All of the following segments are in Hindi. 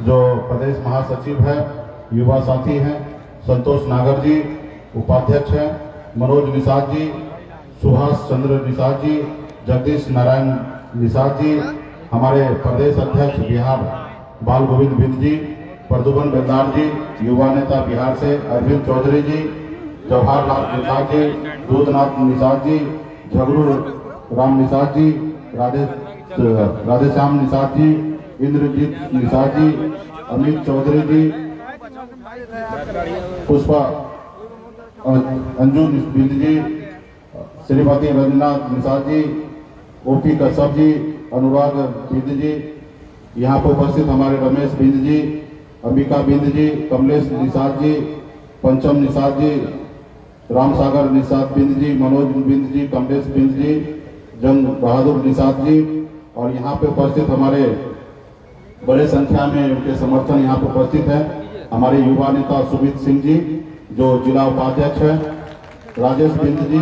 जो प्रदेश महासचिव है, युवा साथी हैं, संतोष नागर जी उपाध्यक्ष हैं, मनोज निषाद जी, सुभाष चंद्र निषाद जी, जगदीश नारायण निषाद जी, हमारे प्रदेश अध्यक्ष बिहार बाल गोविंद बिंद जी, प्रदुमन बेदार जी, युवा नेता बिहार से अरविंद चौधरी जी, जवाहरलाल निषाद जी, दूधनाथ निषाद जी, झगड़ू राम निषाद जी, राधेश्याम निषाद जी, इंद्रजीत निषाद जी, अमित चौधरी जी, पुष्पा अंजू बिंद जी, श्रीमती रंजनाथ निषाद जी, ओपी कश्यप जी, अनुराग बिंद जी, यहाँ पर उपस्थित हमारे रमेश बिंद जी, अंबिका बिंद जी, कमलेश निषाद जी, पंचम निषाद जी, रामसागर निषाद बिंद जी, मनोज बिंद जी, कमलेश बिंद जी, जंग बहादुर निषाद जी, और यहाँ पे उपस्थित हमारे बड़े संख्या में उनके समर्थन यहाँ पर उपस्थित है। हमारे युवा नेता सुमित सिंह जी जो जिला उपाध्यक्ष है, राजेश बिंद जी,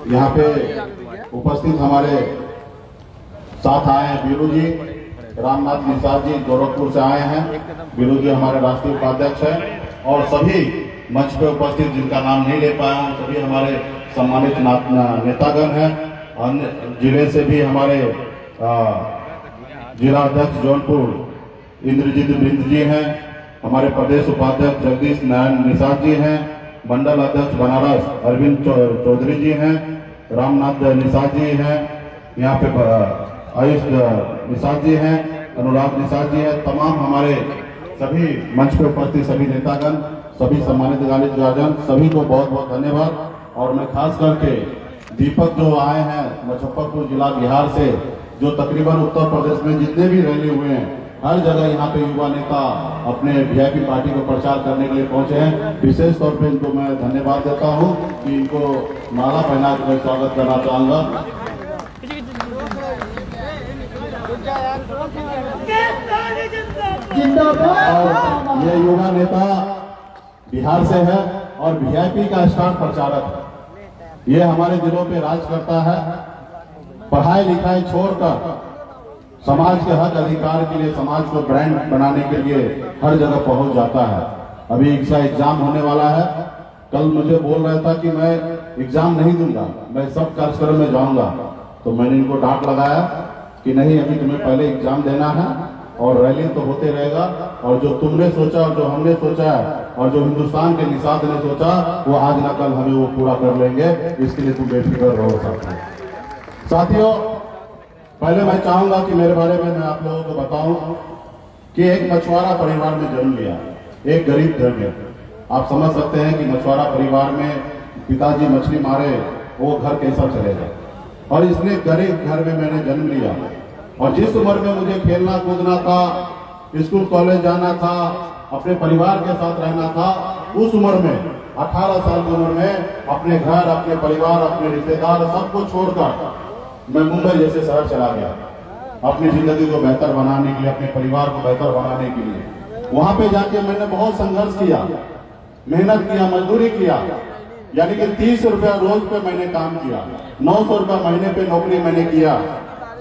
यहाँ पे उपस्थित हमारे साथ आए हैं बीरू जी, रामनाथ निषाद जी गोरखपुर से आए हैं, बीरू जी हमारे राष्ट्रीय उपाध्यक्ष हैं, और सभी मंच पे उपस्थित जिनका नाम नहीं ले पाया हूँ, सभी हमारे सम्मानित नेतागण हैं। अन्य जिले से भी हमारे जिला अध्यक्ष जौनपुर इंद्रजीत बिंद जी हैं, हमारे प्रदेश उपाध्यक्ष जगदीश नारायण निषाद जी हैं, मंडल अध्यक्ष बनारस अरविंद चौधरी जी हैं, रामनाथ निषाद जी हैं, यहाँ पे आयुष निषाद जी हैं, अनुराग निषाद जी हैं। तमाम हमारे सभी मंच पे उपस्थित सभी नेतागण, सभी सम्मानित गार्जियन, सभी को बहुत बहुत धन्यवाद। और मैं खास करके दीपक जो आए हैं मुजफ्फरपुर जिला बिहार से, जो तकरीबन उत्तर प्रदेश में जितने भी रैली हुए हैं, हर जगह यहाँ पे युवा नेता अपने वीआईपी पार्टी को प्रचार करने के लिए पहुंचे हैं। विशेष तौर पे इनको मैं धन्यवाद देता हूँ कि इनको माला पहना के मैं स्वागत करना चाहूँगा। और ये युवा नेता बिहार से है और वीआईपी का स्टार प्रचारक है। ये हमारे दिलों पे राज करता है। पढ़ाई लिखाई छोड़कर समाज के हक अधिकार के लिए, समाज को ब्रांड बनाने के लिए हर जगह पहुंच जाता है। अभी इसका एग्जाम होने वाला है। कल मुझे बोल रहा था कि मैं एग्जाम नहीं दूंगा, मैं सब कार्यक्रम में जाऊंगा। तो मैंने इनको डांट लगाया कि नहीं, अभी तुम्हें पहले एग्जाम देना है और रैली तो होते रहेगा, और जो तुमने सोचा और जो हमने सोचा और जो हिंदुस्तान के निषाद ने सोचा वो आज न कल हमें वो पूरा कर लेंगे। इसके लिए तुम बेफिक्र रहो। साथियों, पहले मैं चाहूंगा कि मेरे बारे में मैं आप लोगों को बताऊं कि एक मछुआरा परिवार में जन्म लिया, एक गरीब घर में। आप समझ सकते हैं कि मछुआरा परिवार में पिताजी मछली मारे, वो घर कैसा चलेगा। और इसलिए गरीब घर में मैंने जन्म लिया, और जिस उम्र में मुझे खेलना कूदना था, स्कूल कॉलेज जाना था, अपने परिवार के साथ रहना था, उस उम्र में 18 साल की उम्र में अपने घर, अपने परिवार, अपने रिश्तेदार सबको छोड़कर मैं मुंबई जैसे शहर चला गया अपनी जिंदगी को बेहतर बनाने के लिए, अपने परिवार को बेहतर बनाने के लिए। वहां पे जाके मैंने बहुत संघर्ष किया, मेहनत किया, मजदूरी किया। यानी कि 30 रुपया रोज पे मैंने काम किया, 900 रुपया महीने पे नौकरी मैंने किया।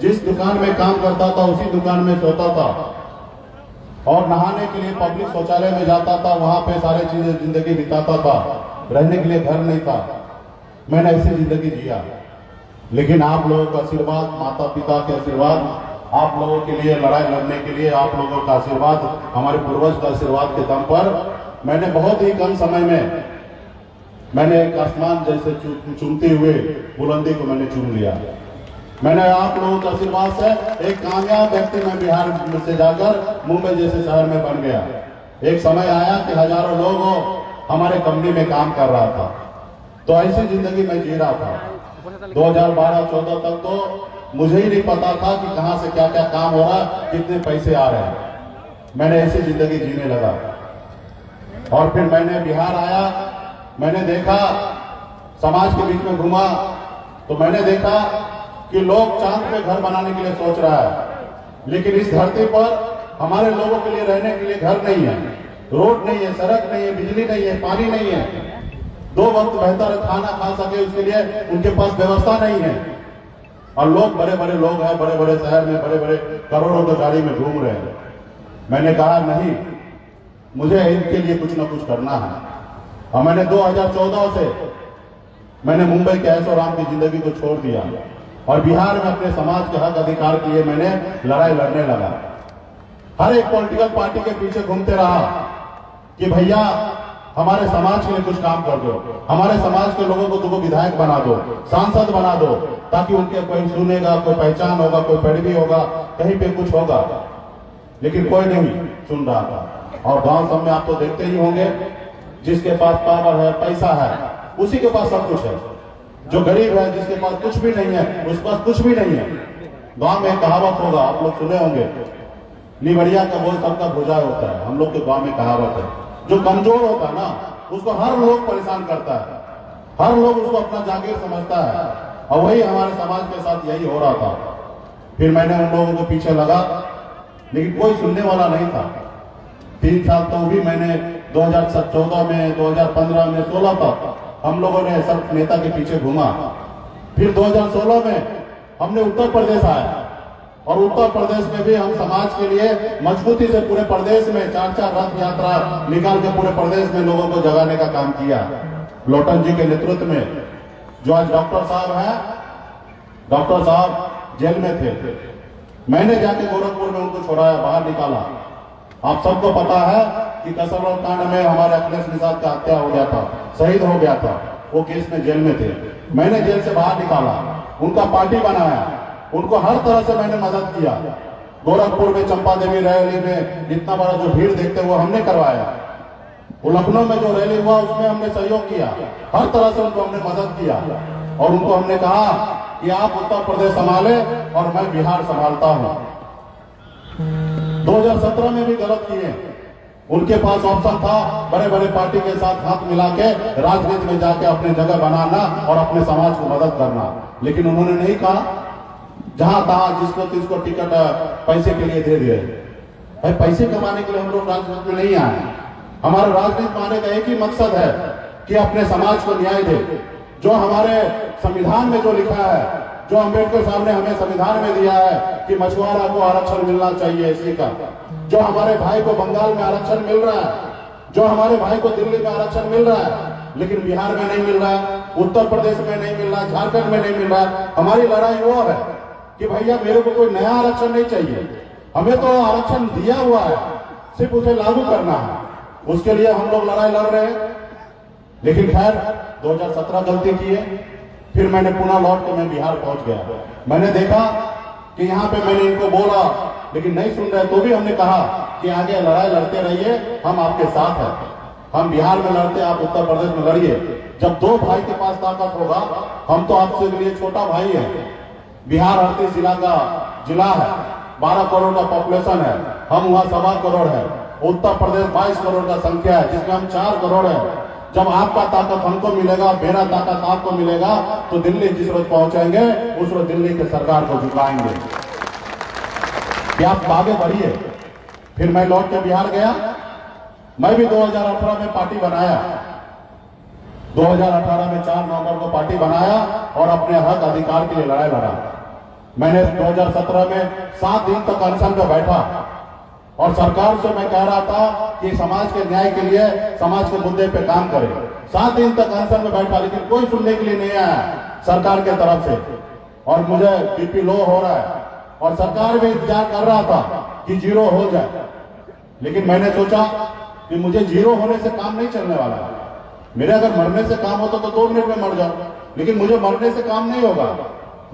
जिस दुकान में काम करता था उसी दुकान में सोता था, और नहाने के लिए पब्लिक शौचालय में जाता था, वहां पे सारी चीजें जिंदगी बिताता था। रहने के लिए घर नहीं था। मैंने ऐसी जिंदगी जिया, लेकिन आप लोगों का आशीर्वाद, माता पिता के आशीर्वाद, आप लोगों के लिए लड़ाई लड़ने के लिए आप लोगों का आशीर्वाद, हमारे पूर्वज का आशीर्वाद के दम पर मैंने बहुत ही कम समय में मैंने एक आसमान जैसे चूमते हुए बुलंदी को मैंने चूम लिया। मैंने आप लोगों के आशीर्वाद से एक कामयाब व्यक्ति में बिहार से जाकर मुंबई जैसे शहर में बन गया। एक समय आया कि हजारों लोग हमारे कंपनी में काम कर रहा था, तो ऐसी जिंदगी में जी रहा था। 2012-14 तक तो मुझे ही नहीं पता था कि कहां से क्या क्या काम हो रहा है, कितने पैसे आ रहे हैं। मैंने ऐसी जिंदगी जीने लगा, और फिर मैंने बिहार आया। मैंने देखा, समाज के बीच में घूमा, तो मैंने देखा कि लोग चांद पे घर बनाने के लिए सोच रहा है, लेकिन इस धरती पर हमारे लोगों के लिए रहने के लिए घर नहीं है, रोड नहीं है, सड़क नहीं है, बिजली नहीं है, पानी नहीं है, 2 वक्त बेहतर खाना खा सके उसके लिए उनके पास व्यवस्था नहीं है। और लोग बड़े बड़े लोग हैं, बड़े बड़े शहर में बड़े बड़े करोड़ों की गाड़ी में घूम रहे हैं। मैंने कहा नहीं, मुझे इनके लिए कुछ ना कुछ करना है। और मैंने 2014 से मैंने मुंबई के ऐशोआराम की जिंदगी को छोड़ दिया और बिहार में अपने समाज के हक अधिकार के लिए मैंने लड़ाई लड़ने लगा। हर एक पॉलिटिकल पार्टी के पीछे घूमते रहा कि भैया हमारे समाज के लिए कुछ काम कर दो, हमारे समाज के लोगों को तुमको विधायक बना दो, सांसद बना दो, ताकि उनके कोई सुनेगा, कोई पहचान होगा, कोई पैरवी होगा, कहीं पे कुछ होगा। लेकिन कोई नहीं सुन रहा था। और गांव सब में आप तो देखते ही होंगे, जिसके पास पावर है, पैसा है, उसी के पास सब कुछ है। जो गरीब है, जिसके पास कुछ भी नहीं है, उसके पास कुछ भी नहीं है। गांव में कहावत होगा, आप लोग सुने होंगे, निबड़िया का बोल सबका भुजा होता है। हम लोग के गांव में कहावत है, जो कमजोर होता है ना, उसको हर लोग परेशान करता है, हर लोग उसको अपना जागीर समझता है। और वही हमारे समाज के साथ यही हो रहा था। फिर मैंने उन लोगों के पीछे लगा, लेकिन कोई सुनने वाला नहीं था। 3 साल तो भी मैंने 2014 में, 2015 में, 16 तक हम लोगों ने सब नेता के पीछे घूमा। फिर 2016 में हमने उत्तर प्रदेश आया और उत्तर प्रदेश में भी हम समाज के लिए मजबूती से पूरे प्रदेश में 4-4 रथ यात्रा निकाल के पूरे प्रदेश में लोगों को जगाने का काम किया। लोटन जी के नेतृत्व में, जो आज डॉक्टर साहब हैं, डॉक्टर साहब जेल में थे, मैंने जाके गोरखपुर में उनको छोड़ाया, बाहर निकाला। आप सबको पता है कि कसरौल कांड में हमारे अखिलेश निषाद का हत्या हो गया था, शहीद हो गया था, वो केस में जेल में थे। मैंने जेल से बाहर निकाला, उनका पार्टी बनाया, उनको हर तरह से मैंने मदद किया। गोरखपुर में चंपा देवी रैली में इतना बड़ा जो भीड़ देखते हुए हमने करवाया, वो लखनऊ में जो रैली हुआ उसमें हमने सहयोग किया, हर तरह से उनको हमने मदद किया। और उनको हमने कहा कि आप उत्तर प्रदेश संभाले और मैं बिहार संभालता हूं। 2017 में भी गलत किए, उनके पास ऑप्शन था बड़े बड़े पार्टी के साथ हाथ मिला के राजनीति में जाके अपने जगह बनाना और अपने समाज को मदद करना। लेकिन उन्होंने नहीं कहा, जहां तहां जिसको तिसको टिकट पैसे के लिए दे दिए। भाई पैसे कमाने के लिए हम लोग राजनीति में नहीं आए। हमारा राजनीति में आने का एक ही मकसद है कि अपने समाज को न्याय दे। जो हमारे संविधान में जो लिखा है, जो अम्बेडकर साहब ने हमें संविधान में दिया है कि मछुआरा को आरक्षण मिलना चाहिए इसी का, जो हमारे भाई को बंगाल में आरक्षण मिल रहा है, जो हमारे भाई को दिल्ली में आरक्षण मिल रहा है, लेकिन बिहार में नहीं मिल रहा है, उत्तर प्रदेश में नहीं मिल रहा है, झारखंड में नहीं मिल रहा है। हमारी लड़ाई वो है कि भैया मेरे को कोई नया आरक्षण नहीं चाहिए, हमें तो आरक्षण दिया हुआ है, सिर्फ उसे लागू करना है। उसके लिए हम लोग लड़ाई लड़ रहे हैं। लेकिन खैर 2017 गलती की है। फिर मैंने पुनः लौट के मैं बिहार पहुंच गया। मैंने देखा कि यहाँ पे मैंने इनको बोला, लेकिन नहीं सुन रहे, तो भी हमने कहा कि आगे लड़ाई लड़ते रहिए, हम आपके साथ हैं। हम बिहार में लड़ते, आप उत्तर प्रदेश में लड़िए। जब 2 भाई के पास ताकत होगा, हम तो आपसे लिए छोटा भाई है। बिहार 38 जिला का जिला है, 12 करोड़ का पॉपुलेशन है, हम वहाँ 1.25 करोड़ है। उत्तर प्रदेश 22 करोड़ का संख्या है, जिसमें हम 4 करोड़ है। जब आपका ताकत हमको मिलेगा, मेरा ताकत आपको मिलेगा, तो दिल्ली जिस रोज पहुंचेंगे उस रोज दिल्ली के सरकार को झुकाएंगे। कि आप आगे बढ़िए। फिर मैं लौट के बिहार गया। मैं भी 2018 में पार्टी बनाया, 2018 में 4 नवंबर को पार्टी बनाया और अपने हक अधिकार के लिए लड़ाई लड़ा। मैंने 2017 में 7 दिन तक अनशन पे बैठा और सरकार से मैं कह रहा था कि समाज के न्याय के लिए, समाज के मुद्दे पे काम करें। 7 दिन तक अनशन में बैठा, लेकिन कोई सुनने के लिए नहीं आया सरकार के तरफ से। और मुझे बीपी लो हो रहा है और सरकार भी इंतजार कर रहा था कि 0 हो जाए। लेकिन मैंने सोचा कि मुझे 0 होने से काम नहीं चलने वाला है। मेरे अगर मरने से काम होता तो 2 मिनट में मर जाऊं, लेकिन मुझे मरने से काम नहीं होगा,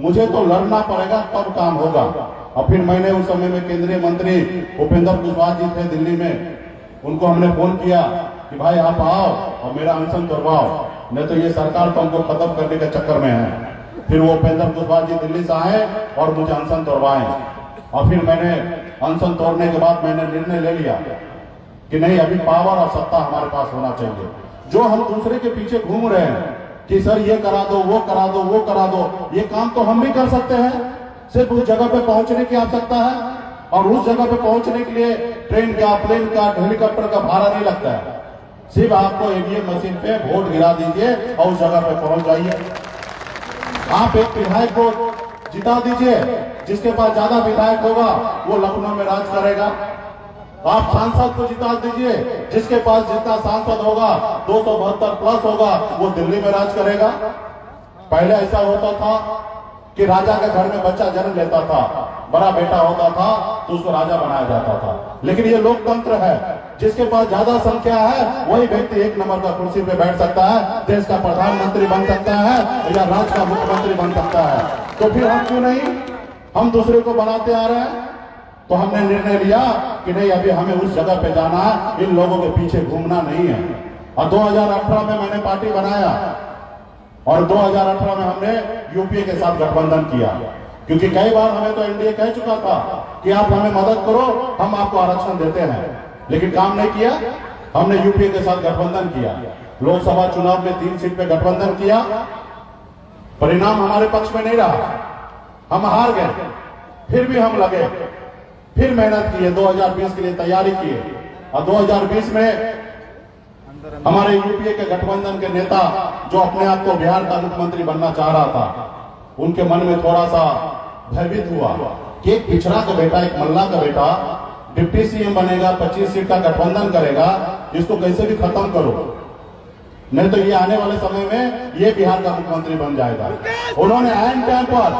मुझे तो लड़ना पड़ेगा, तब काम होगा। और फिर मैंने उस समय में केंद्रीय मंत्री उपेंद्र कुशवाहा जी थे दिल्ली में, उनको हमने फोन किया कि भाई आप आओ और मेरा अनशन तोड़वाओ, नहीं तो ये सरकार तो हमको खत्म करने के चक्कर में है। फिर वो उपेंद्र कुशवाहा जी दिल्ली से आए और मुझे अनशन तोड़वाए। और फिर मैंने अनशन तोड़ने के बाद मैंने निर्णय ले लिया कि नहीं, अभी पावर और सत्ता हमारे पास होना चाहिए। जो हम दूसरे के पीछे घूम रहे हैं कि सर ये करा दो, वो करा दो, वो करा दो, ये काम तो हम भी कर सकते हैं। सिर्फ उस जगह पे पहुंचने की आवश्यकता है, और उस जगह पे पहुंचने के लिए ट्रेन का, प्लेन का, हेलीकॉप्टर का भाड़ा नहीं लगता है। सिर्फ आपको ईवीएम मशीन पे वोट गिरा दीजिए और उस जगह पे पहुंच जाइए। आप एक विधायक को जिता दीजिए, जिसके पास ज्यादा विधायक होगा वो लखनऊ में राज करेगा। आप सांसद को जिता दीजिए, जिसके पास जितना सांसद होगा 272 प्लस होगा वो दिल्ली में राज करेगा। पहले ऐसा होता था कि राजा के घर में बच्चा जन्म लेता था, बड़ा बेटा होता था तो उसको राजा बनाया जाता था। लेकिन ये लोकतंत्र है, जिसके पास ज्यादा संख्या है वही व्यक्ति एक नंबर का कुर्सी पे बैठ सकता है, देश का प्रधानमंत्री बन सकता है या राज्य का मुख्यमंत्री बन सकता है। तो फिर हम क्यों नहीं, हम दूसरे को बनाते आ रहे हैं। तो हमने निर्णय लिया कि नहीं, अभी हमें उस जगह पे जाना है, इन लोगों के पीछे घूमना नहीं है। और 2018 में मैंने पार्टी बनाया और 2018 में हमने यूपीए के साथ गठबंधन किया, क्योंकि कई बार हमें तो एनडीए कह चुका था कि आप हमें मदद करो, हम आपको आरक्षण देते हैं, लेकिन काम नहीं किया। हमने यूपीए के साथ गठबंधन किया, लोकसभा चुनाव में 3 सीट पे गठबंधन किया, परिणाम हमारे पक्ष में नहीं रहा, हम हार गए। फिर भी हम लगे, फिर मेहनत किए, 2020 के लिए तैयारी किए और 2020 में हमारे यूपीए के गठबंधन के नेता जो अपने आप को बिहार का मुख्यमंत्री बनना चाह रहा था, उनके मन में थोड़ा सा भयभीत हुआ कि एक पिछड़ा का बेटा, एक मल्ला का बेटा डिप्टी सीएम बनेगा, 25 सीट का गठबंधन करेगा, इसको कैसे भी खत्म करो, नहीं तो ये आने वाले समय में ये बिहार का मुख्यमंत्री बन जाएगा। उन्होंने ऐन टाइम पर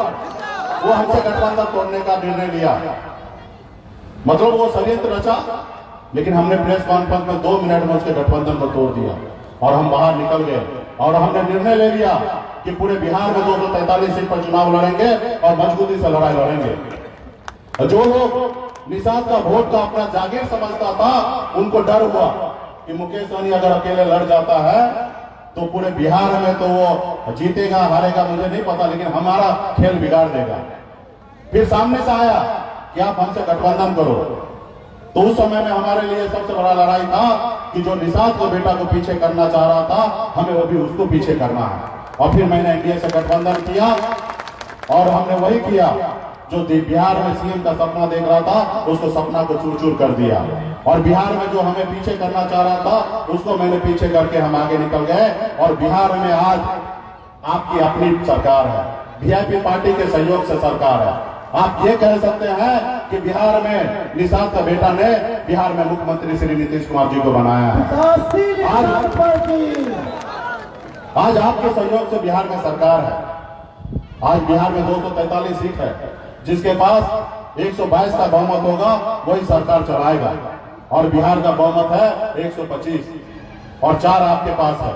वो हमसे गठबंधन तोड़ने का निर्णय लिया, मतलब वो षड्यंत्र रचा, लेकिन हमने प्रेस कॉन्फ्रेंस में 2 मिनट में उसके गठबंधन को तोड़ दिया और हम बाहर निकल गए। और हमने निर्णय ले लिया कि पूरे बिहार में 243 सीट पर चुनाव लड़ेंगे और मजबूती से लड़ाई लड़ेंगे। जो लोग निषाद का वोट का अपना जागीर समझता था, उनको डर हुआ कि मुकेश सहनी अगर अकेले लड़ जाता है तो पूरे बिहार में तो वो जीतेगा हारेगा मुझे नहीं पता, लेकिन हमारा खेल बिगाड़ देगा। फिर सामने से आया कि आप हमसे गठबंधन करो। तो उस समय में हमारे लिए सबसे बड़ा लड़ाई था कि जो निषाद को बेटा को पीछे करना चाह रहा था, हमें वो भी उसको पीछे करना है। और फिर मैंने एनडीए से गठबंधन किया और हमने वही किया जो बिहार में सीएम का सपना देख रहा था, उसको सपना को चूर चूर कर दिया। और बिहार में जो हमें पीछे करना चाह रहा था, उसको मैंने पीछे करके हम आगे निकल गए। और बिहार में आज आपकी अपनी सरकार है, वीआईपी पार्टी के सहयोग से सरकार है। आप ये कह सकते हैं कि बिहार में निषाद का बेटा ने बिहार में मुख्यमंत्री श्री नीतीश कुमार जी को बनाया है। आज आपके सहयोग से बिहार में सरकार है। आज बिहार में 243 सीट है, जिसके पास 122 का बहुमत होगा वही सरकार चलाएगा। और बिहार का बहुमत है 125 और 4 आपके पास है।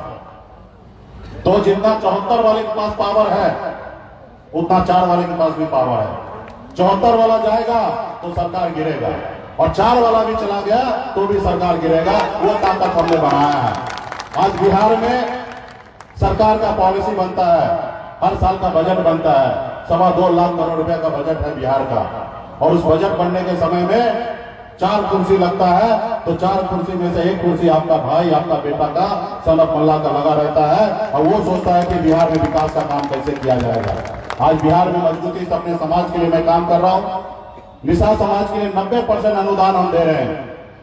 तो जितना 74 वाले के पास पावर है, उतना 4 वाले के पास भी पावर है। 74 वाला जाएगा तो सरकार गिरेगा और 4 वाला भी चला गया तो भी सरकार गिरेगा। वो ताकत हमने बनाया है। आज बिहार में सरकार का पॉलिसी बनता है, हर साल का बजट बनता है, 2.25 लाख करोड़ रुपए का बजट है बिहार का। और उस बजट बनने के समय में 4 कुर्सी लगता है, तो 4 कुर्सी में से 1 कुर्सी आपका भाई, आपका बेटा का, सनत मल्ला का लगा रहता है। और वो सोचता है कि बिहार में विकास का काम कैसे किया जाएगा। आज बिहार में मजबूती से अपने समाज के लिए मैं काम कर रहा हूँ। निषाद समाज के लिए 90% अनुदान हम दे रहे हैं,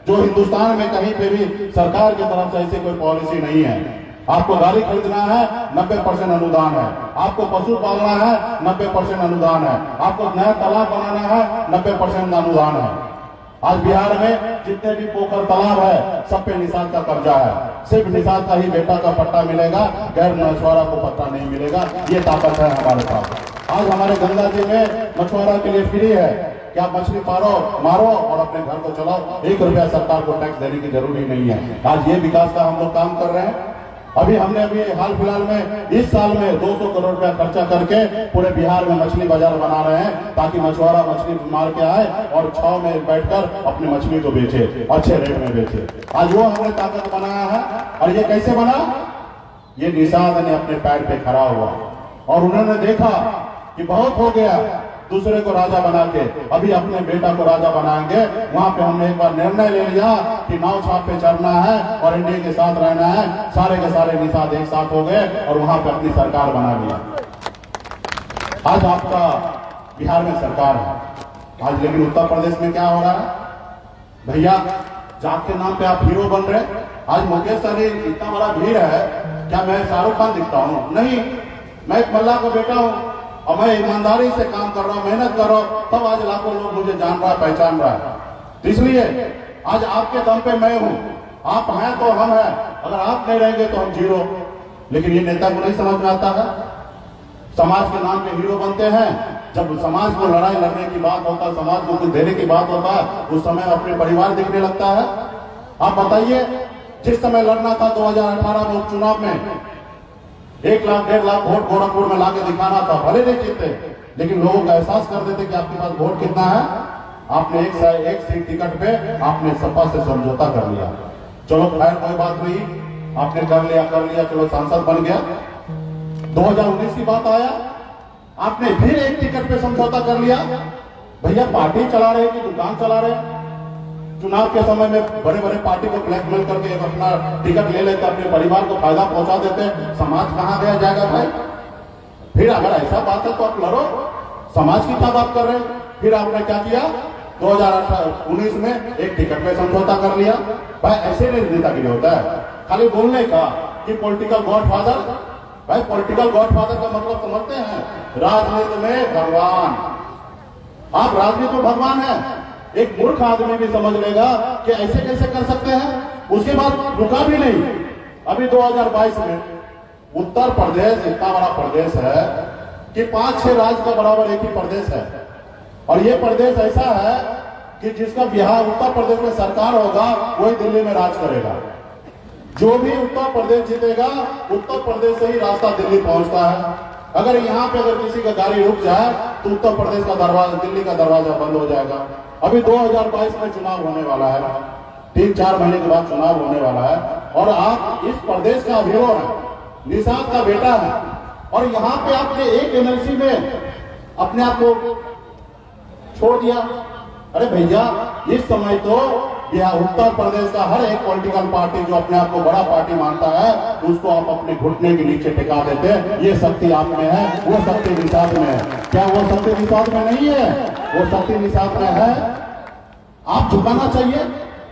जो हिंदुस्तान में कहीं पे भी सरकार की तरफ से ऐसी कोई पॉलिसी नहीं है। आपको गाड़ी खरीदना है 90% अनुदान है, आपको पशु पालना है 90% अनुदान है, आपको नया तालाब बनाना है 90% अनुदान है। आज बिहार में जितने भी पोखर तालाब है सब पे निषाद का कब्जा है। सिर्फ निषाद का ही बेटा का पट्टा मिलेगा, गैर मछुआरा को पट्टा नहीं मिलेगा। ये ताकत है हमारे पास। आज हमारे गंगा जी में मछुआरा के लिए फ्री है कि आप मछली मारो और अपने घर को चलाओ। 1 रुपया सरकार को टैक्स देने की जरूरी नहीं है। आज ये विकास का हम लोग काम कर रहे हैं। अभी हमने हाल फिलहाल में इस साल में 200 करोड़ रुपया खर्चा करके पूरे बिहार में मछली बाजार बना रहे हैं, ताकि मछुआरा मछली मार के आए और छाव में बैठकर अपनी मछली को बेचे, अच्छे रेट में बेचे। आज वो हमने ताकत बनाया है। और ये कैसे बना? ये निषाद ने अपने पैर पे खड़ा हुआ और उन्होंने देखा कि बहुत हो गया दूसरे को राजा बना के, अभी अपने बेटा को राजा बनाएंगे। वहां पे हमने एक बार निर्णय ले लिया कि नाव छाप पे चढ़ना है और एनडीए के साथ रहना है। सारे के सारे निषाद एक साथ हो गए और वहां पे अपनी सरकार बना लिया। आज आपका बिहार में सरकार है। आज लेकिन उत्तर प्रदेश में क्या हो रहा है भैया? जात के नाम पे आप हीरो बन रहे। आज मुकेश सहनी इतना बड़ा भीड़ है, क्या मैं शाहरुख खान दिखता हूँ? नहीं, मैं एक मल्ला का बेटा हूँ और मैं ईमानदारी से काम कर रहा हूँ, मेहनत कर रहा हूँ, तब आज लाखों लोग मुझे जान रहा है, पहचान रहा है। तो इसलिए आज आपके दम पे मैं हूं, आप हैं तो हम हैं, अगर आप नहीं रहेंगे तो हम जीरो। लेकिन ये नेता को नहीं समझ में आता है। समाज के नाम पे हीरो बनते हैं, जब समाज को लड़ाई लड़ने की बात होता है, समाज को कुछ देने की बात होता है, उस समय अपने परिवार दिखने लगता है। आप बताइए, जिस समय लड़ना था 2018 में उपचुनाव में 1 लाख 1.5 लाख वोट गोरखपुर में लाके दिखाना था, भले नहीं जीते, लेकिन लोगों का एहसास कर देते कि आपके पास वोट कितना है। आपने एक सीट टिकट पे आपने सपा से समझौता कर लिया। चलो खैर कोई बात नहीं, आपने कर लिया, चलो सांसद बन गया। 2019 की बात आया, आपने फिर एक टिकट पे समझौता कर लिया। भैया पार्टी चला रहे कि दुकान चला रहे? चुनाव के समय में बड़े बड़े पार्टी को ब्लैकमेल करके अपना टिकट ले लेते, अपने परिवार को फायदा पहुंचा देते, समाज कहां गया जाएगा भाई? फिर अगर ऐसा बात है तो आप लड़ो, समाज की क्या बात कर रहे हैं? फिर आपने क्या किया? 2019 में एक टिकट पे समझौता कर लिया। भाई ऐसे नहीं नेतागिरी होता है, खाली बोलने का कि पॉलिटिकल गॉडफादर। भाई पॉलिटिकल गॉडफादर का मतलब समझते हैं? राजनीति में भगवान। आप राजनीति में भगवान हैं, एक मूर्ख आदमी भी समझ लेगा कि ऐसे कैसे कर सकते हैं। उसके बाद रुका भी नहीं, अभी 2022 में उत्तर प्रदेश इतना बड़ा प्रदेश है कि 5-6 राज्य का बराबर एक ही प्रदेश है। और ये प्रदेश ऐसा है कि जिसका बिहार उत्तर प्रदेश में सरकार होगा वही दिल्ली में राज करेगा। जो भी उत्तर प्रदेश जीतेगा, उत्तर प्रदेश से ही रास्ता दिल्ली पहुंचता है। अगर यहाँ पे अगर किसी का गाड़ी रुक जाए तो उत्तर प्रदेश का दरवाजा, दिल्ली का दरवाजा बंद हो जाएगा। अभी 2022 में चुनाव होने वाला है, 3-4 महीने के बाद चुनाव होने वाला है, और आप इस प्रदेश का हीरो है, निषाद का बेटा है, और यहाँ पे आपने एक एमएलसी में अपने आप को छोड़ दिया। अरे भैया, इस समय तो यह उत्तर प्रदेश का हर एक पॉलिटिकल पार्टी जो अपने आप को बड़ा पार्टी मानता है, उसको आप अपने घुटने के नीचे टिका देते हैं। ये शक्ति आप में है, वो शक्ति निषाद में है। क्या वो शक्ति निषाद में नहीं है? वो शक्ति निषाद में है। आप झुकाना चाहिए,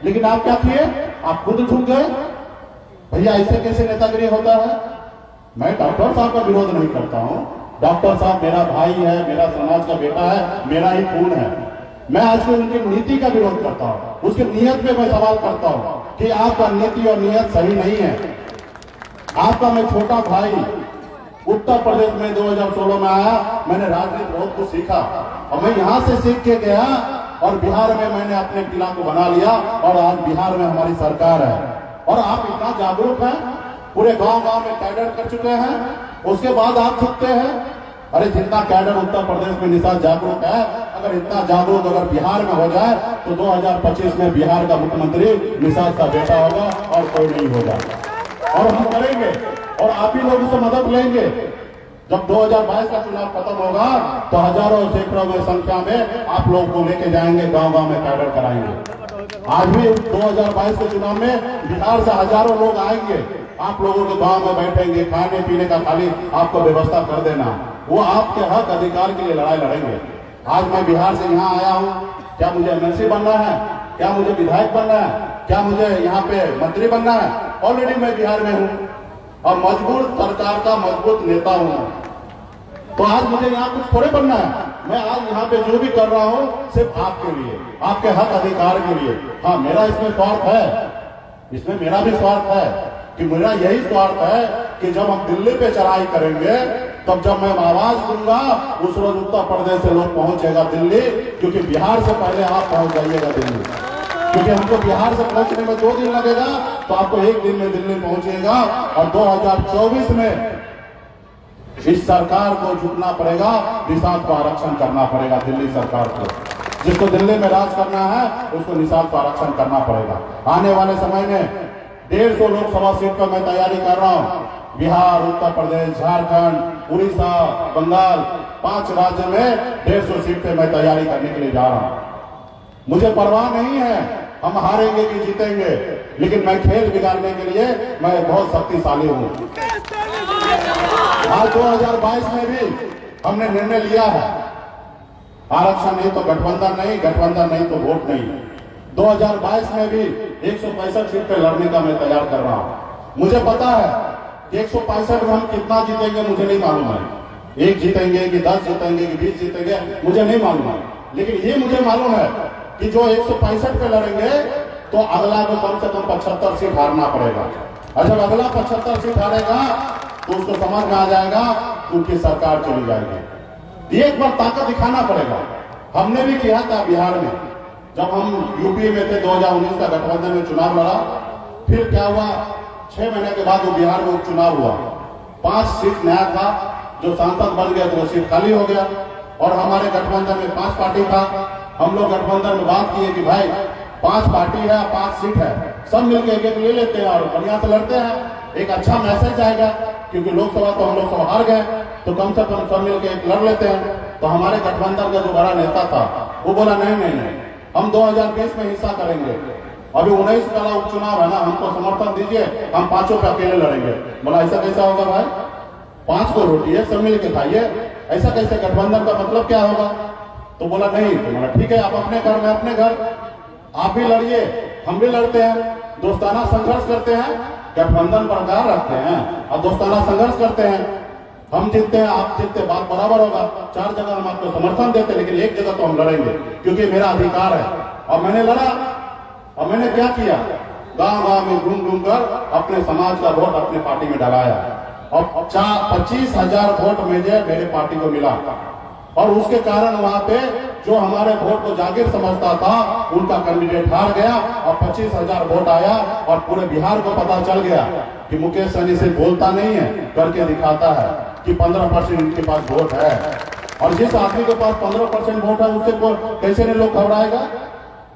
लेकिन आप क्या किए? आप खुद झुक गए। भैया ऐसे कैसे नेतागिरी होता है? मैं डॉक्टर साहब का विरोध नहीं करता हूँ, डॉक्टर साहब मेरा भाई है, मेरा समाज का बेटा है, मेरा ही खून है। मैं आज भी उनकी नीति का विरोध करता हूँ, उसकी नीयत पे मैं सवाल करता हूँ कि आपका नीति और नीयत सही नहीं है। आपका मैं छोटा भाई उत्तर प्रदेश में 2016 में आया, मैंने राजनीति बहुत कुछ सीखा, और मैं यहाँ से सीख के गया और बिहार में मैंने अपने किला को बना लिया, और आज बिहार में हमारी सरकार है। और आप इतना जागरूक हैं, पूरे गांव-गांव में कैडर कर चुके हैं, उसके बाद आप झुकते हैं। अरे जितना कैडर उत्तर प्रदेश में निषाद जागरूक है, अगर इतना जागरूक अगर बिहार में हो जाए तो 2025 में बिहार का मुख्यमंत्री निषाद का बेटा होगा और कोई नहीं होगा। और हम करेंगे, और आप ही लोग उससे मदद लेंगे। जब 2022 का चुनाव खत्म होगा तो हजारों सैकड़ों में संख्या में आप लोग को लेके जाएंगे, गांव-गांव में कैडर कराएंगे। आज भी 2022 के चुनाव में बिहार से हजारों लोग आएंगे, आप लोगों के गांव में बैठेंगे, खाने पीने का खाली आपको व्यवस्था कर देना, वो आपके हक अधिकार के लिए लड़ाई लड़ेंगे। आज मैं बिहार से यहाँ आया हूँ, क्या मुझे एमएलसी बनना है? क्या मुझे विधायक बनना है? क्या मुझे यहाँ पे मंत्री बनना है? ऑलरेडी मैं बिहार में हूँ और मजबूत सरकार का मजबूत नेता हूँ। तो आज मुझे यहाँ कुछ थोड़े बनना है। मैं आज यहाँ पे जो भी कर रहा हूँ सिर्फ आपके लिए, आपके हक अधिकार के लिए। हाँ, मेरा इसमें स्वार्थ है, इसमें मेरा भी स्वार्थ है कि मेरा यही स्वार्थ है कि जब हम दिल्ली पे चढ़ाई करेंगे, तब जब मैं आवाज दूंगा उस रोज उत्तर प्रदेश से लोग पहुंचेगा दिल्ली, क्योंकि बिहार से पहले आप पहुंच जाइएगा दिल्ली, क्योंकि हमको बिहार से पहुंचने में 2 दिन लगेगा, तो आपको 1 दिन में दिल्ली पहुंचेगा। और 2024 में इस सरकार को झुकना पड़ेगा, निषाद को आरक्षण करना पड़ेगा। दिल्ली सरकार को, जिसको दिल्ली में राज करना है, उसको निषाद को आरक्षण करना पड़ेगा। आने वाले समय में 150 लोकसभा सीट पर मैं तैयारी कर रहा हूँ। बिहार, उत्तर प्रदेश, झारखंड, उड़ीसा, बंगाल, 5 राज्य में 150 सीट पे मैं तैयारी करने के लिए जा रहा हूँ। मुझे परवाह नहीं है हम हारेंगे कि जीतेंगे, लेकिन मैं खेल बिगाड़ने के लिए मैं बहुत शक्तिशाली हूँ। आज 2022 में भी हमने निर्णय लिया है, आरक्षण नहीं तो गठबंधन नहीं, गठबंधन नहीं तो वोट नहीं। 2022 में भी 165 सीट पे लड़ने का मैं तैयार कर रहा हूँ। मुझे पता है कि 165 में हम कितना जीतेंगे मुझे नहीं मालूम है, 1 जीतेंगे कि 10 जीतेंगे कि 20 जीतेंगे मुझे नहीं मालूम है, लेकिन ये मुझे मालूम है कि जो 165 पे लड़ेंगे तो अगला को कम से कम 75 सीट हारना पड़ेगा। और जब अगला 75 सीट हारेगा तो उसको समझ में आ जाएगा कि उनकी सरकार चली जाएगी। ये एक बार ताकत दिखाना पड़ेगा। हमने भी किया था बिहार में, जब हम यूपी में थे 2019 का गठबंधन में चुनाव लड़ा। फिर क्या हुआ, 6 महीने के बाद वो बिहार में उपचुनाव हुआ, 5 सीट नया था, जो सांसद बन गया तो वो सीट खाली हो गया। और हमारे गठबंधन में 5 पार्टी था। हम लोग गठबंधन में बात किए कि भाई 5 पार्टी है, 5 सीट है, सब मिलकर एक ले लेते हैं और बढ़िया से लड़ते हैं। एक अच्छा मैसेज आएगा, क्योंकि लोकसभा तो हम लोग सब हार गए, तो कम से कम सब मिलकर एक लड़ लेते हैं। तो हमारे गठबंधन का जो बड़ा नेता था वो बोला नहीं नहीं नहीं, हम 2020 में हिस्सा करेंगे, अभी 19 का उपचुनाव है ना, हमको समर्थन दीजिए, हम 5 पे अकेले लड़ेंगे। बोला ऐसा कैसा होगा भाई, 5 को रोटी है, सब मिल के खाइए, ऐसा कैसे, गठबंधन का मतलब क्या होगा। तो बोला नहीं, तो बोला ठीक है, आप अपने घर में अपने घर, आप भी लड़िए, हम भी लड़ते हैं, दोस्ताना संघर्ष करते हैं, गठबंधन बरकरार रखते हैं और दोस्ताना संघर्ष करते हैं। हम जीतते हैं, आप जीतते, बात बराबर होगा। 4 जगह हम आपको समर्थन देते, लेकिन एक जगह तो हम लड़ेंगे, क्योंकि मेरा अधिकार है। और मैंने लड़ा, और मैंने क्या किया, गांव-गांव में घूम घूम कर अपने समाज का वोट अपने पार्टी में डलाया और 25,000 वोट मुझे मेरे पार्टी को मिला। और उसके कारण वहां पे जो हमारे वोट को जागीर समझता था, उनका कैंडिडेट हार गया और 25,000 वोट आया। और पूरे बिहार को पता चल गया कि मुकेश सहनी सिर्फ बोलता नहीं है, करके दिखाता है कि 15% उनके पास वोट है। और जिस आदमी के पास 15% वोट है, उससे कैसे नहीं लोग घबराएगा।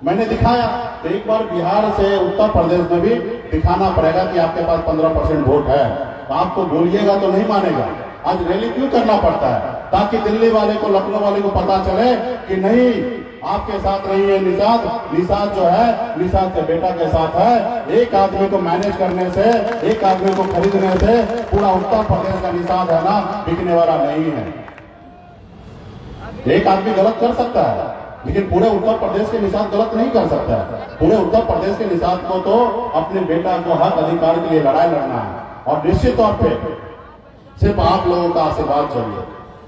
मैंने दिखाया। तो एक बार बिहार से उत्तर प्रदेश में भी दिखाना पड़ेगा कि आपके पास 15% वोट है। तो आपको बोलिएगा तो नहीं मानेगा। आज रैली क्यों करना पड़ता है, ताकि दिल्ली वाले को, लखनऊ वाले को पता चले कि नहीं, आपके साथ नहीं है निषाद, निषाद जो है निषाद के बेटा के साथ है। एक आदमी को मैनेज करने से, एक आदमी को खरीदने से पूरा उत्तर प्रदेश का निषाद है ना, बिकने वाला नहीं है। एक आदमी गलत कर सकता है, लेकिन पूरे उत्तर प्रदेश के निषाद गलत नहीं कर सकता है। पूरे उत्तर प्रदेश के निषाद को तो अपने बेटा को हक अधिकार के लिए लड़ाई लड़ना है। और निश्चित तौर पे सिर्फ आप लोगों का आशीर्वाद चाहिए,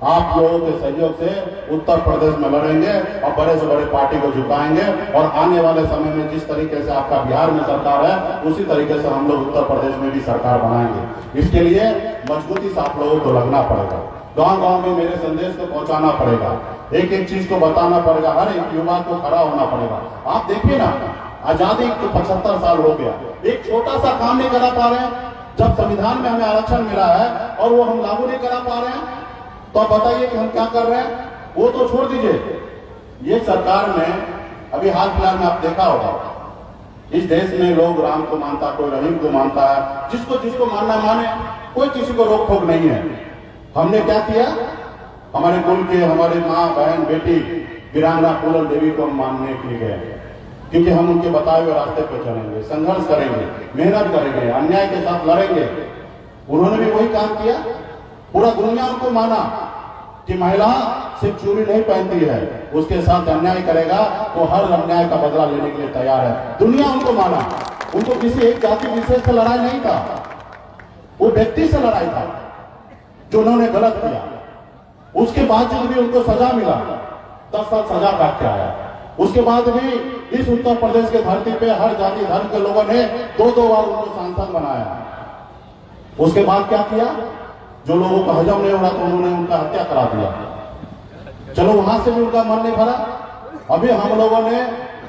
आप लोगों के सहयोग से उत्तर प्रदेश में लड़ेंगे और बड़े से बड़े पार्टी को झुकाएंगे। और आने वाले समय में जिस तरीके से आपका बिहार में सरकार है, उसी तरीके से हम लोग उत्तर प्रदेश में भी सरकार बनाएंगे। इसके लिए मजबूती से आप लोगों को लगना पड़ेगा, गांव-गांव में मेरे संदेश को पहुंचाना पड़ेगा, एक एक चीज को बताना पड़ेगा, हर एक युवा को खड़ा होना पड़ेगा। आप देखिए ना, आजादी को 75 साल हो गया, एक छोटा सा काम नहीं करा पा रहे हैं। जब संविधान में हमें आरक्षण मिला है और वो हम लागू नहीं करा पा रहे हैं, तो आप बताइए कि हम क्या कर रहे हैं। वो तो छोड़ दीजिए, ये सरकार में अभी हाल फिलहाल में आप देखा होगा, इस देश में लोग राम को मानता, कोई रहीम को मानता है, जिसको जिसको मानना माने, कोई किसी को रोक टोक नहीं है। हमने क्या किया, हमारे कुल के, हमारे माँ बहन बेटी वीरांगना फूलन देवी को हम मानने के लिए गए, क्योंकि हम उनके बताए हुए रास्ते पर चलेंगे, संघर्ष करेंगे, मेहनत करेंगे, अन्याय के साथ लड़ेंगे। उन्होंने भी वही काम किया। पूरा दुनिया उनको माना कि महिला सिर्फ चूड़ी नहीं पहनती है, उसके साथ अन्याय करेगा तो हर अन्याय का बदला लेने के लिए तैयार है। दुनिया उनको माना। उनको किसी एक जाति विशेष से लड़ाई नहीं था, वो व्यक्ति से लड़ाई था जो उन्होंने गलत किया। उसके बावजूद भी उनको सजा मिला, 10 साल सजा काट के आया। उसके बाद भी इस उत्तर प्रदेश के धरती पे हर जाति धर्म के लोगों ने 2-2 बार उनको सांसद बनाया। उसके बाद क्या किया, जो लोगों को हजम नहीं हो रहा तो उन्होंने उनका हत्या करा दिया। चलो वहां से भी उनका मन नहीं भरा। अभी हम लोगों ने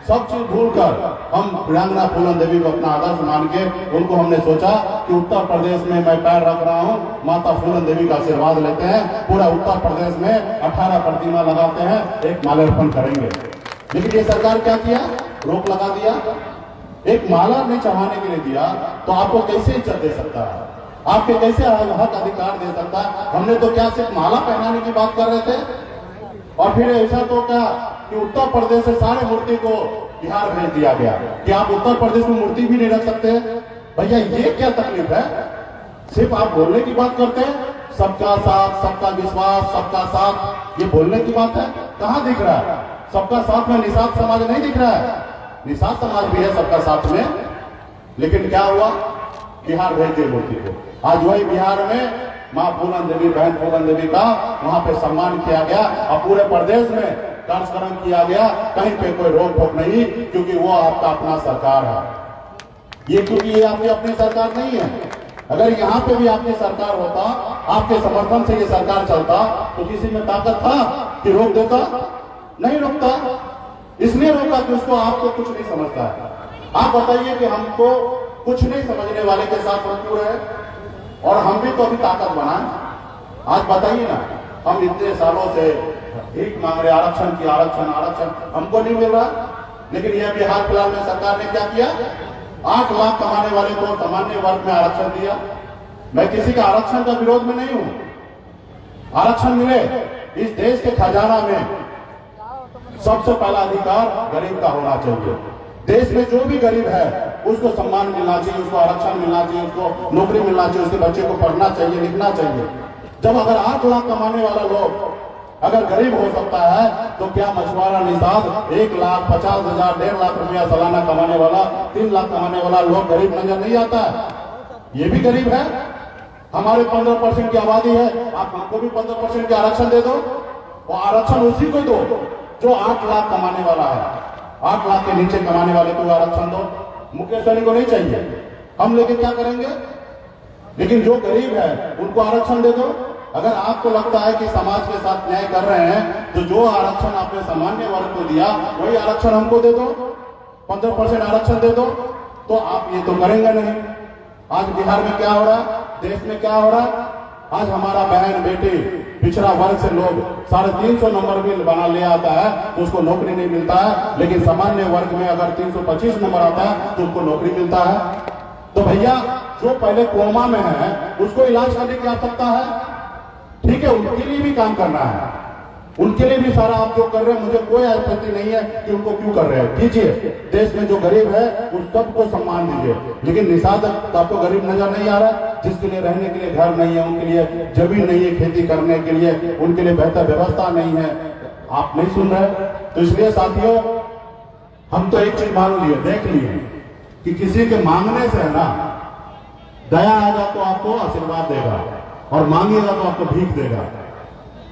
सब चीज भूलकर हम वीरांगना फूलन देवी को अपना आदर्श मान के उनको हमने सोचा कि उत्तर प्रदेश में मैं पैर रख रहा हूं, माता फूलन देवी का आशीर्वाद लेते हैं, पूरा उत्तर प्रदेश में 18 प्रतिमा लगाते हैं, एक माल्यार्पण करेंगे। लेकिन ये सरकार क्या किया, रोक लगा दिया। एक माला नहीं चढ़ाने के लिए दिया तो आपको कैसे इज्जत दे सकता है, आपके कैसे हक अधिकार दे सकता है। हमने तो क्या सिर्फ माला पहनाने की बात कर रहे थे, और फिर ऐसा तो क्या कि उत्तर प्रदेश से सारे मूर्ति को बिहार भेज दिया गया कि आप उत्तर प्रदेश में मूर्ति भी नहीं रख सकते। भैया ये क्या तकलीफ है, सिर्फ आप बोलने की बात करते हैं, सबका साथ, सबका विश्वास, सबका साथ, ये बोलने की बात है। कहाँ दिख रहा है सबका साथ में? निषाद समाज नहीं दिख रहा है, निषाद समाज भी है सबका साथ में। लेकिन क्या हुआ, बिहार भेज दिए मूर्ति को। आज वही बिहार में माँ फूलन देवी, बहन फूलन देवी का वहां पे सम्मान किया गया और पूरे प्रदेश में संस्करण किया गया, कहीं पे कोई रोक टोक नहीं, क्योंकि वो आपका अपना सरकार है। ये क्योंकि ये आपकी अपनी सरकार नहीं है। अगर यहाँ पे भी आपकी सरकार होता, आपके समर्थन से ये सरकार चलता, तो किसी में ताकत था कि रोक देता? नहीं रोकता। इसलिए रोका कि उसको आपको कुछ नहीं समझता है। आप बताइए कि हमको कुछ नहीं समझने वाले के साथ क्यों है, और हम भी तो अभी ताकत बनाए। आज बताइए ना, हम इतने सालों से भीख मांग रहे, आरक्षण की आरक्षण आरक्षण, हमको नहीं मिल रहा। लेकिन यह भी हाल फिलहाल में सरकार ने क्या किया, 8 लाख कमाने वाले को सामान्य वर्ग में आरक्षण दिया। मैं किसी का आरक्षण का विरोध में नहीं हूं। आरक्षण मिले, इस देश के खजाना में सबसे पहला अधिकार गरीब का होना चाहिए। देश में जो भी गरीब है उसको सम्मान मिलना चाहिए, उसको आरक्षण मिलना चाहिए, उसको नौकरी मिलना चाहिए, उसके बच्चे को पढ़ना चाहिए, लिखना चाहिए। जब अगर 8 लाख कमाने वाला लोग अगर गरीब हो सकता है, तो क्या मछुआरा निषाद 1,50,000 1.5 लाख रुपया सालाना कमाने वाला, 3 लाख कमाने वाला लोग गरीब नजर नहीं आता है? ये भी गरीब है। हमारे 15% की आबादी है, आप हमको भी 15% के आरक्षण दे दो, और आरक्षण उसी को दो जो 8 लाख कमाने वाला है। 8 लाख के नीचे कमाने वाले को आरक्षण दो। मुकेश सहनी को नहीं चाहिए, हम लेके क्या करेंगे? लेकिन जो गरीब है उनको आरक्षण दे दो। अगर आपको लगता है कि समाज के साथ न्याय कर रहे हैं, तो जो आरक्षण आपने सामान्य वर्ग को दिया वही आरक्षण हमको दे दो, 15% आरक्षण दे दो। तो आप ये तो करेंगे नहीं। आज बिहार में क्या हो रहा है, देश में क्या हो रहा है? आज हमारा बहन बेटी पिछड़ा वर्ग से लोग 350 नंबर भी बना ले आता है तो उसको नौकरी नहीं मिलता है, लेकिन सामान्य वर्ग में अगर 325 नंबर आता है तो उनको नौकरी मिलता है। तो भैया, जो पहले कोमा में है उसको इलाज करने की आवश्यकता है, ठीक है, उनके लिए भी काम करना है, उनके लिए भी सारा आप जो कर रहे हैं, मुझे कोई आपत्ति नहीं है कि उनको क्यों कर रहे हैं, कीजिए। देश में जो गरीब है उस सबको सम्मान दीजिए। लेकिन निषाद तो आपको गरीब नजर नहीं आ रहा, जिसके लिए रहने के लिए घर नहीं है, उनके लिए जमीन नहीं है खेती करने के लिए, उनके लिए बेहतर व्यवस्था नहीं है, आप नहीं सुन रहे। तो इसलिए साथियों, हम तो एक चीज मान लिए, देख लिए कि किसी के मांगने से है ना, दया आएगा तो आपको आशीर्वाद देगा, और मांगेगा तो आपको भीख देगा,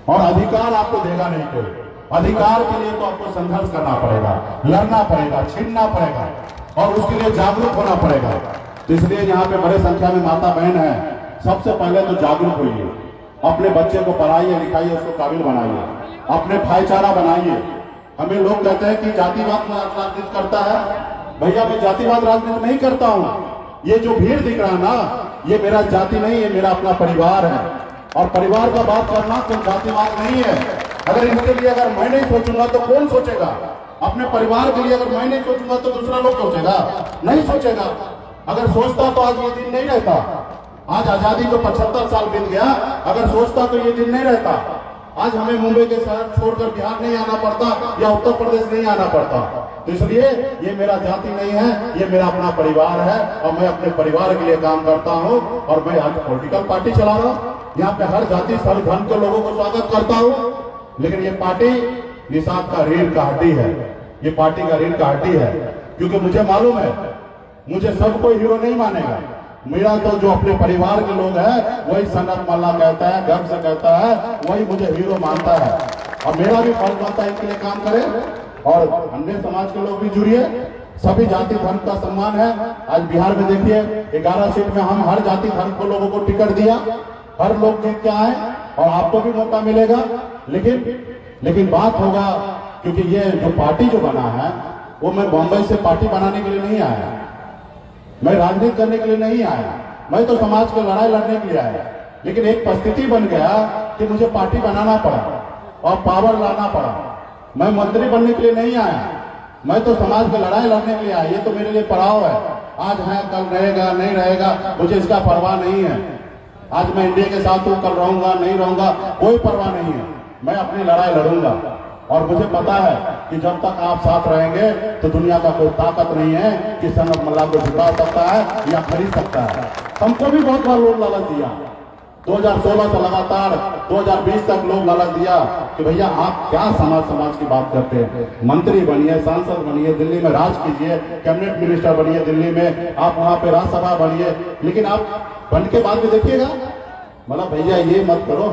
और अधिकार आपको देगा नहीं कोई। अधिकार के लिए तो आपको संघर्ष करना पड़ेगा, लड़ना पड़ेगा, छीनना पड़ेगा, और उसके लिए जागरूक होना पड़ेगा। तो इसलिए यहाँ पे बड़े संख्या में माता बहन है, सबसे पहले तो जागरूक होइए, अपने बच्चे को पढ़ाइए लिखाइए, उसको काबिल बनाइए, अपने भाईचारा बनाइए। हमें लोग कहते हैं कि जातिवाद राजनीति करता है। भैया, मैं जातिवाद राजनीति नहीं करता हूँ। ये जो भीड़ दिख रहा है ना, ये मेरा जाति नहीं है, मेरा अपना परिवार है, और परिवार का बात करना कोई जातिवाद नहीं है। अगर इनके लिए अगर मैं नहीं सोचूंगा तो कौन सोचेगा? अपने परिवार के लिए अगर मैं नहीं सोचूंगा तो दूसरा लोग सोचेगा? नहीं सोचेगा। अगर सोचता तो आज ये दिन नहीं रहता। आज आजादी को 75 साल बीत गया, अगर सोचता तो ये दिन नहीं रहता। आज हमें मुंबई के शहर छोड़कर बिहार नहीं आना पड़ता, या उत्तर प्रदेश नहीं आना पड़ता। तो इसलिए ये मेरा जाति नहीं है, ये मेरा अपना परिवार है, और मैं अपने परिवार के लिए काम करता हूँ। और मैं आज पॉलिटिकल पार्टी चला रहा हूँ, यहाँ पे हर जाति सभी धर्म के लोगों को स्वागत करता हूँ। लेकिन ये पार्टी निषाद का रीढ़ का हड्डी है, ये पार्टी का रीढ़ का हड्डी है, क्योंकि मुझे मालूम है, मुझे सब कोई हीरो नहीं मानेगा। मेरा तो जो अपने परिवार के लोग हैं वही सनत मल्ला कहता है, गर्व से कहता है, वही मुझे हीरो मानता है। और मेरा भी फर्ज बनता है इनके लिए काम करे, और अन्य समाज के लोग भी जुड़िए। सभी जाति धर्म का सम्मान है। आज बिहार में देखिए 11 सीट में हम हर जाति धर्म को लोगों को टिकट दिया, हर लोग जीत के आए, और आपको भी मौका मिलेगा। लेकिन बात होगा, क्योंकि ये जो पार्टी जो बना है वो मैं बॉम्बे से पार्टी बनाने के लिए नहीं आया, मैं राजनीति करने के लिए नहीं आया, मैं तो समाज की लड़ाई लड़ने के लिए आया। लेकिन एक परिस्थिति बन गया कि मुझे पार्टी बनाना पड़ा और पावर लाना पड़ा। मैं मंत्री बनने के लिए नहीं आया, मैं तो समाज की लड़ाई लड़ने के लिए आया। ये तो मेरे लिए पड़ाव है, आज है कल रहेगा नहीं रहेगा, मुझे इसका परवाह नहीं है। आज मैं इंडिया के साथ हूँ, कल रहूंगा नहीं रहूंगा, कोई परवाह नहीं है। मैं अपनी लड़ाई लड़ूंगा, और मुझे पता है कि जब तक आप साथ रहेंगे तो दुनिया का कोई ताकत नहीं है कि सनत मल्ला को झुका सकता है या खरीद सकता है। हमको भी बहुत बार लोग लालच दिया, 2016 से लगातार 2020 तक लोग लालच दिया कि भैया आप क्या समाज की बात करते हैं, मंत्री बनिए, सांसद बनिए, दिल्ली में राज कीजिए, कैबिनेट मिनिस्टर बनिए, दिल्ली में आप वहां पे राज्यसभा बनिए। लेकिन आप बन के बाद में देखिएगा, मतलब भैया ये मत करो,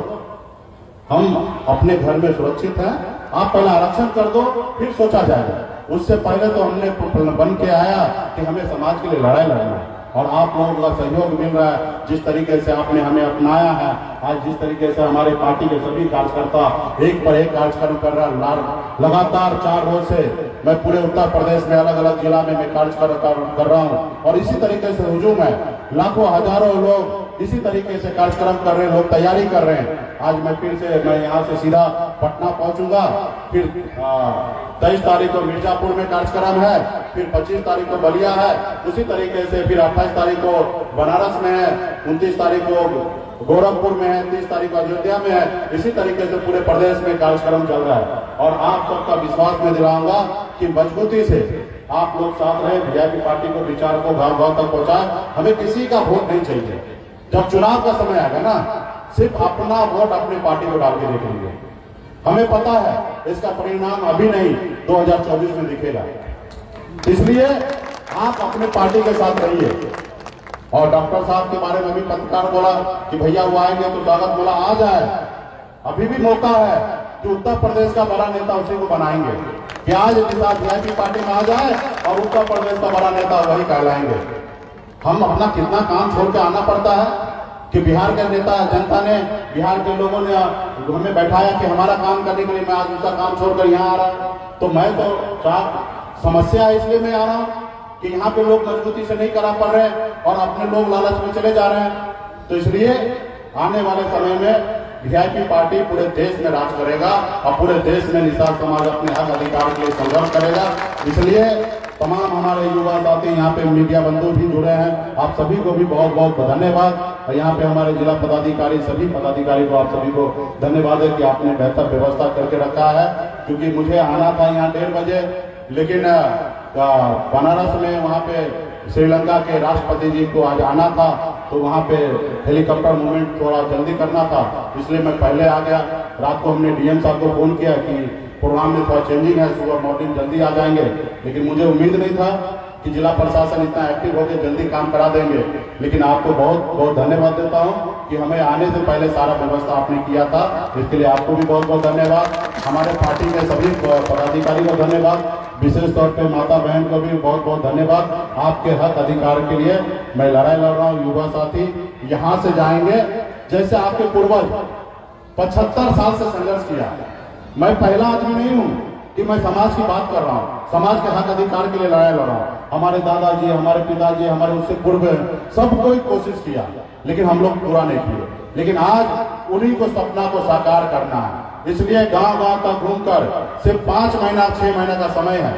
हम अपने घर में सुरक्षित हैं, आप पहले आरक्षण कर दो, फिर सोचा जाएगा। उससे पहले तो हमने बन के आया कि हमें समाज के लिए लड़ाई लड़ना है, और आप लोगों का सहयोग मिल रहा है। जिस तरीके से आपने हमें अपनाया है, आज जिस तरीके से हमारे पार्टी के सभी कार्यकर्ता एक पर एक कार्यक्रम कर रहा है, लगातार 4 रोज से मैं पूरे उत्तर प्रदेश में अलग अलग जिला में मैं कार्यक्रम कर रहा हूँ, और इसी तरीके से हुजूम है। लाखों हजारों लोग इसी तरीके से कार्यक्रम कर रहे हैं, लोग तैयारी कर रहे हैं। आज मैं यहाँ से सीधा पटना पहुंचूंगा, फिर 23 तारीख को मिर्जापुर में कार्यक्रम है, फिर 25 तारीख को बलिया है, उसी तरीके से फिर 28 तारीख को बनारस में है, 29 तारीख को गोरखपुर में है, 30 तारीख को अयोध्या में है। इसी तरीके से पूरे प्रदेश में कार्यक्रम चल रहा है, और आप सबका विश्वास में दिलाऊंगा कि मजबूती से आप लोग साथ रहे, वीआईपी पार्टी को विचार को गांव गांव तक पहुंचाए। हमें किसी का वोट नहीं चाहिए। जब चुनाव का समय आएगा ना, सिर्फ अपना वोट अपनी पार्टी को डाल के देखेंगे। हमें पता है इसका परिणाम अभी नहीं, 2024 में दिखेगा। इसलिए आप अपने पार्टी के साथ रहिए। और डॉक्टर साहब के बारे में भी पत्रकार बोला कि भैया वो आएंगे तो स्वागत, बोला आ जाए, अभी भी मौका है कि उत्तर प्रदेश का बड़ा नेता उसी को बनाएंगे, कि आज वीआईपी पार्टी में आ जाए और उत्तर प्रदेश का बड़ा नेता वही कहलाएंगे। हम अपना कितना काम छोड़ के आना पड़ता है कि बिहार के नेता जनता ने, बिहार के लोगों ने हमें बैठाया कि हमारा काम करने के लिए, मैं आज उसका काम छोड़कर यहाँ आ रहा हूँ। तो मैं तो समस्या है, इसलिए मैं आ रहा हूँ कि यहाँ पे लोग मजबूती से नहीं करा पा रहे हैं और अपने लोग लालच में चले जा रहे हैं। तो इसलिए आने वाले समय में वीआईपी पार्टी पूरे देश में राज करेगा, और पूरे देश में निषाद समाज अपने हक अधिकार के लिए संघर्ष करेगा। इसलिए तमाम हमारे युवा साथी, यहाँ पे मीडिया बंधु भी जुड़े हैं, आप सभी को भी बहुत बहुत धन्यवाद। और यहाँ पे हमारे जिला पदाधिकारी, सभी पदाधिकारी को, आप सभी को धन्यवाद है कि आपने बेहतर व्यवस्था करके रखा है। क्योंकि मुझे आना था यहाँ 1:30 बजे, लेकिन बनारस में वहाँ पे श्रीलंका के राष्ट्रपति जी को आज आना था, तो वहाँ पे हेलीकॉप्टर मूवमेंट थोड़ा जल्दी करना था, इसलिए मैं पहले आ गया। रात को हमने डीएम साहब को फोन किया कि प्रोग्राम में थोड़ा चेंजिंग है, सुबह मॉर्निंग जल्दी आ जाएंगे, लेकिन मुझे उम्मीद नहीं था कि जिला प्रशासन इतना एक्टिव होकर जल्दी काम करा देंगे। लेकिन आपको बहुत बहुत धन्यवाद देता हूँ कि हमें आने से पहले सारा व्यवस्था आपने किया था, इसके लिए आपको भी बहुत बहुत धन्यवाद। हमारे पार्टी के सभी पदाधिकारी को धन्यवाद, विशेष तौर पे माता बहन को भी बहुत बहुत धन्यवाद। आपके हक अधिकार के लिए मैं लड़ाई लड़ रहा हूँ। युवा साथी यहाँ से जाएंगे, जैसे आपके पूर्वज 75 साल से संघर्ष किया। मैं पहला आदमी नहीं हूँ कि मैं समाज की बात कर रहा हूँ, समाज के हक अधिकार के लिए लड़ाई लड़ रहा हूँ। हमारे दादाजी, हमारे पिताजी, हमारे उससे पूर्व सब कोई कोशिश किया, लेकिन हम लोग पूरा नहीं किए। लेकिन आज उन्हीं को सपना को साकार करना है। इसलिए गांव गांव तक घूमकर, सिर्फ 5 महीना 6 महीने का समय है,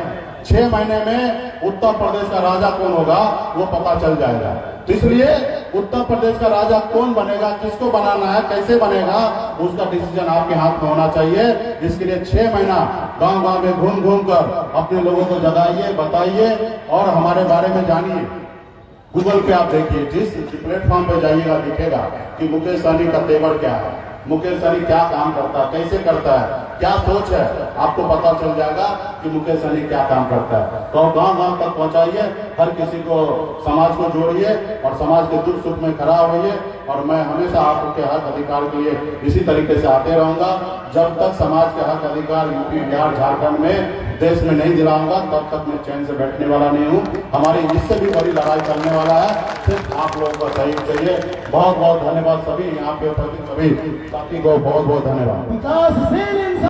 6 महीने में उत्तर प्रदेश का राजा कौन होगा वो पता चल जाएगा। तो इसलिए उत्तर प्रदेश का राजा कौन बनेगा, किसको बनाना है, कैसे बनेगा, उसका डिसीजन आपके हाथ में होना चाहिए। इसके लिए 6 महीना गांव गांव में घूम घूम कर अपने लोगों को जगाइए, बताइए और हमारे बारे में जानिए। गूगल पे आप देखिए, जिस प्लेटफॉर्म पे जाइएगा दिखेगा कि मुकेश सहनी का तेवर क्या है, मुकेश सहनी क्या काम करता है, कैसे करता है, क्या सोच है, आपको पता चल जाएगा कि मुकेश सहनी क्या काम करता है। तो गांव गांव तक पहुंचाइए, हर किसी को, समाज को जोड़िए और समाज के दुख सुख में खड़ा होइए। और मैं हमेशा आपके हक अधिकार के लिए इसी तरीके से आते रहूंगा। जब तक समाज के हक अधिकार यूपी, बिहार, झारखंड में, देश में नहीं दिलाऊंगा, तब तक मैं चैन से बैठने वाला नहीं हूँ। हमारी इससे भी बड़ी लड़ाई चलने वाला है, सिर्फ आप लोगों का सहयोग चाहिए। बहुत बहुत धन्यवाद सभी यहाँ पे उपस्थित सभी साथी को, बहुत बहुत धन्यवाद।